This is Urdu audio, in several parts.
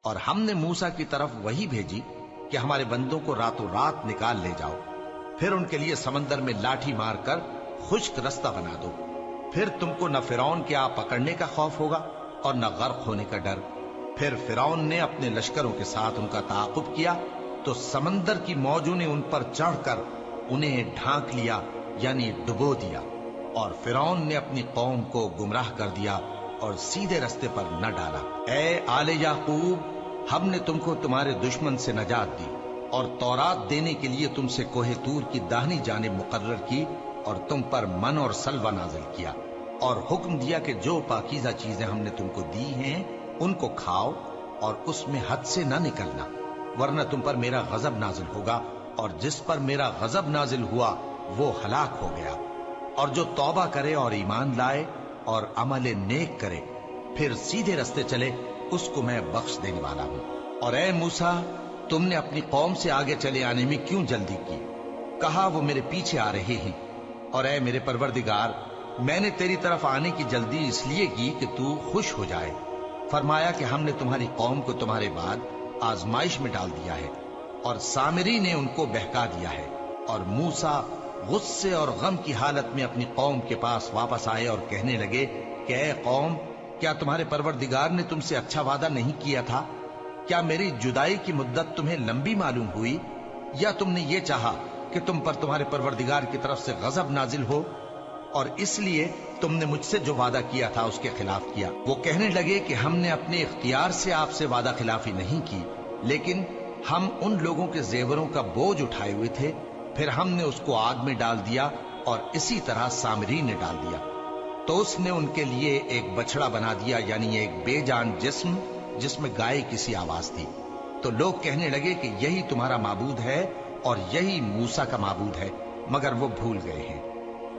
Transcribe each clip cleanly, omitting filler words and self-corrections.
اور ہم نے موسیٰ کی طرف وہی بھیجی کہ ہمارے بندوں کو راتوں رات نکال لے جاؤ، پھر ان کے لیے سمندر میں لاٹھی مار کر خشک رستہ بنا دو، پھر تم کو نہ فرعون کے آ پکڑنے کا خوف ہوگا اور نہ غرق ہونے کا ڈر۔ پھر فرعون نے اپنے لشکروں کے ساتھ ان کا تعاقب کیا تو سمندر کی موجوں نے ان پر چڑھ کر انہیں ڈھانک لیا، یعنی ڈبو دیا، اور فرعون نے اپنی قوم کو گمراہ کر دیا اور سیدھے رستے پر نہ ڈالا۔ اے آل یعقوب، ہم نے تم کو تمہارے دشمن سے نجات دی اور تورات دینے کے لیے تم سے کوہ طور کی داہنی جانب مقرر کی اور تم پر من اور سلوہ نازل کیا، اور حکم دیا کہ جو پاکیزہ چیزیں ہم نے تم کو دی ہیں ان کو کھاؤ اور اس میں حد سے نہ نکلنا، ورنہ تم پر میرا غضب نازل ہوگا، اور جس پر میرا غضب نازل ہوا وہ ہلاک ہو گیا۔ اور جو توبہ کرے اور ایمان لائے اور عمل نیک کرے پھر سیدھے رستے چلے، اس کو میں بخش دینے والا ہوں۔ اور اے موسیٰ، تم نے اپنی قوم سے آگے چلے آنے میں کیوں جلدی کی؟ کہا وہ میرے پیچھے آ رہے ہیں۔ اور اے میرے پروردگار، میں نے تیری طرف آنے کی جلدی اس لیے کی کہ تو خوش ہو جائے۔ فرمایا کہ ہم نے تمہاری قوم کو تمہارے بعد آزمائش میں ڈال دیا ہے، اور سامری نے ان کو بہکا دیا ہے۔ اور موسیٰ غصے اور غم کی حالت میں اپنی قوم کے پاس واپس آئے اور کہنے لگے کہ اے قوم، کیا تمہارے پروردگار نے تم سے اچھا وعدہ نہیں کیا تھا؟ کیا میری جدائی کی مدت تمہیں لمبی معلوم ہوئی، یا تم نے یہ چاہا کہ تم پر تمہارے پروردگار کی طرف سے غضب نازل ہو، اور اس لیے تم نے مجھ سے جو وعدہ کیا تھا اس کے خلاف کیا؟ وہ کہنے لگے کہ ہم نے اپنے اختیار سے آپ سے وعدہ خلافی نہیں کی، لیکن ہم ان لوگوں کے زیوروں کا بوجھ اٹھائے ہوئے تھے، پھر ہم نے اس کو آگ میں ڈال دیا، اور اسی طرح سامری نے ڈال دیا۔ تو اس نے ان کے لیے ایک بچڑا بنا دیا، یعنی ایک بے جان جسم جس میں گائے کسی آواز تھی۔ تو لوگ کہنے لگے کہ یہی تمہارا معبود ہے اور یہی موسیٰ کا معبود ہے، مگر وہ بھول گئے ہیں۔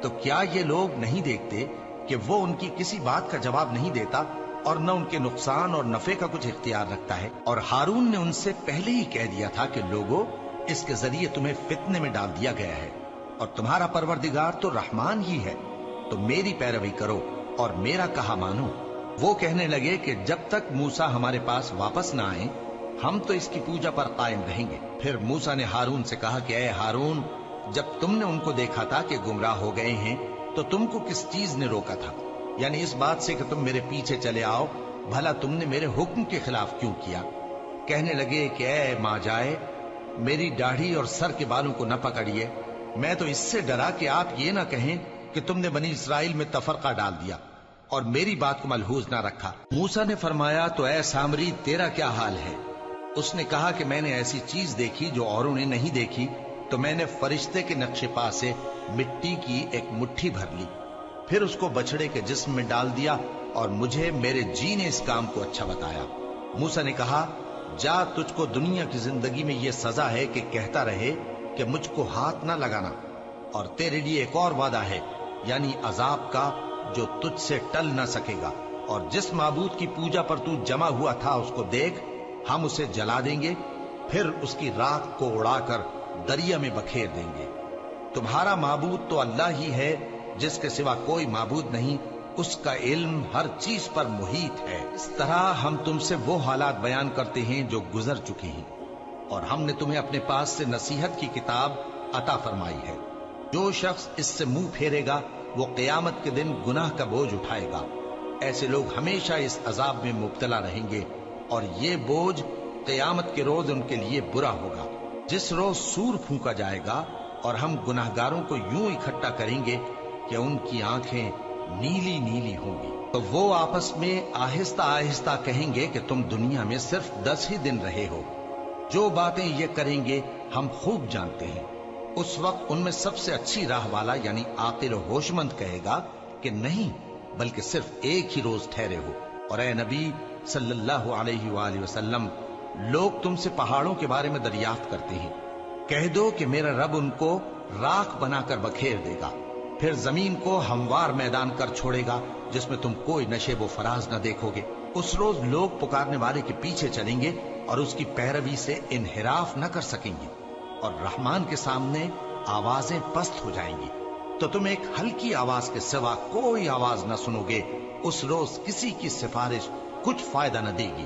تو کیا یہ لوگ نہیں دیکھتے کہ وہ ان کی کسی بات کا جواب نہیں دیتا اور نہ ان کے نقصان اور نفع کا کچھ اختیار رکھتا ہے؟ اور ہارون نے ان سے پہلے ہی کہہ دیا تھا کہ لوگوں، اس کے ذریعے تمہیں فتنے میں ڈال دیا گیا ہے، اور تمہارا پروردگار تو رحمان ہی ہے، تو میری پیروی کرو اور میرا کہا مانو۔ وہ کہنے لگے کہ جب تک موسیٰ ہمارے پاس واپس نہ آئیں ہم تو اس کی پوجا پر قائم رہیں گے۔ پھر موسیٰ نے ہارون سے کہا کہ اے ہارون، جب تم نے ان کو دیکھا تھا کہ گمراہ ہو گئے ہیں تو تم کو کس چیز نے روکا تھا؟ یعنی اس بات سے کہ تم میرے پیچھے چلے آؤ، بھلا تم نے میرے حکم کے خلاف کیوں کیا؟ کہنے لگے کہ اے ماں جائے، میری داڑھی اور سر کے بالوں کو نہ پکڑیے، میں تو اس سے ڈرا کہ آپ یہ نہ کہیں کہ تم نے بنی اسرائیل میں تفرقہ ڈال دیا اور میری بات کو ملحوظ نہ رکھا۔ موسیٰ نے فرمایا تو اے سامری، تیرا کیا حال ہے؟ اس نے کہا کہ میں نے ایسی چیز دیکھی جو اوروں نے نہیں دیکھی، تو میں نے فرشتے کے نقش پا سے مٹی کی ایک مٹھی بھر لی، پھر اس کو بچڑے کے جسم میں ڈال دیا، اور مجھے میرے جی نے اس کام کو اچھا بتایا۔ موسیٰ نے کہا جا، تجھ کو دنیا کی زندگی میں یہ سزا ہے کہ کہتا رہے کہ مجھ کو ہاتھ نہ لگانا، اور تیرے لیے ایک اور وعدہ ہے، یعنی عذاب کا جو تجھ سے ٹل نہ سکے گا، اور جس معبود کی پوجا پر تو جمع ہوا تھا اس کو دیکھ، ہم اسے جلا دیں گے، پھر اس کی راکھ کو اڑا کر دریا میں بکھیر دیں گے۔ تمہارا معبود تو اللہ ہی ہے، جس کے سوا کوئی معبود نہیں، اس کا علم ہر چیز پر محیط ہے۔ اس طرح ہم تم سے وہ حالات بیان کرتے ہیں جو گزر چکے ہیں، اور ہم نے تمہیں اپنے پاس سے نصیحت کی کتاب عطا فرمائی ہے۔ جو شخص اس سے منہ پھیرے گا وہ قیامت کے دن گناہ کا بوجھ اٹھائے گا۔ ایسے لوگ ہمیشہ اس عذاب میں مبتلا رہیں گے، اور یہ بوجھ قیامت کے روز ان کے لیے برا ہوگا، جس روز سور پھونکا جائے گا، اور ہم گناہگاروں کو یوں اکٹھا کریں گے کہ ان کی آنکھیں نیلی نیلی ہوں گی۔ تو وہ آپس میں آہستہ آہستہ کہیں گے کہ تم دنیا میں صرف 10 ہی دن رہے ہو، جو باتیں یہ کریں گے ہم خوب جانتے ہیں۔ اس وقت ان میں سب سے اچھی راہ والا یعنی عاقل و ہوش مند کہے گا کہ نہیں، بلکہ صرف ایک ہی روز ٹھہرے ہو۔ اور اے نبی صلی اللہ علیہ وآلہ وسلم، لوگ تم سے پہاڑوں کے بارے میں دریافت کرتے ہیں، کہہ دو کہ میرا رب ان کو راکھ بنا کر بکھیر دے گا، پھر زمین کو ہموار میدان کر چھوڑے گا جس میں تم کوئی نشیب و فراز نہ دیکھو گے۔ اس روز لوگ پکارنے والے کے پیچھے چلیں گے اور اس کی پیروی سے انحراف نہ کر سکیں گے، اور رحمان کے سامنے آوازیں پست ہو جائیں گی، تو تم ایک ہلکی آواز کے سوا کوئی آواز نہ سنو گے۔ اس روز کسی کی سفارش کچھ فائدہ نہ دے گی،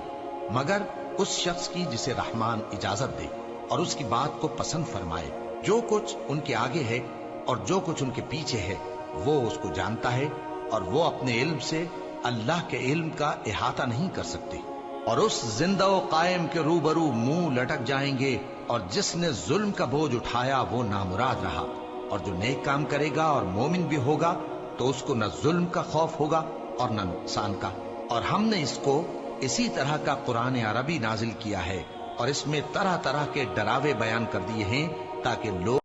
مگر اس شخص کی جسے رحمان اجازت دے اور اس کی بات کو پسند فرمائے۔ جو کچھ ان کے آگے ہے اور جو کچھ ان کے پیچھے ہے وہ اس کو جانتا ہے، اور وہ اپنے علم سے اللہ کے علم کا احاطہ نہیں کر سکتے۔ اور اس زندہ و قائم کے روبرو منہ لٹک جائیں گے، اور جس نے ظلم کا بوجھ اٹھایا وہ نامراد رہا، اور جو نیک کام کرے گا اور مومن بھی ہوگا تو اس کو نہ ظلم کا خوف ہوگا اور نہ نقصان کا۔ اور ہم نے اس کو اسی طرح کا قرآن عربی نازل کیا ہے، اور اس میں طرح طرح کے ڈراوے بیان کر دیے ہیں تاکہ لوگ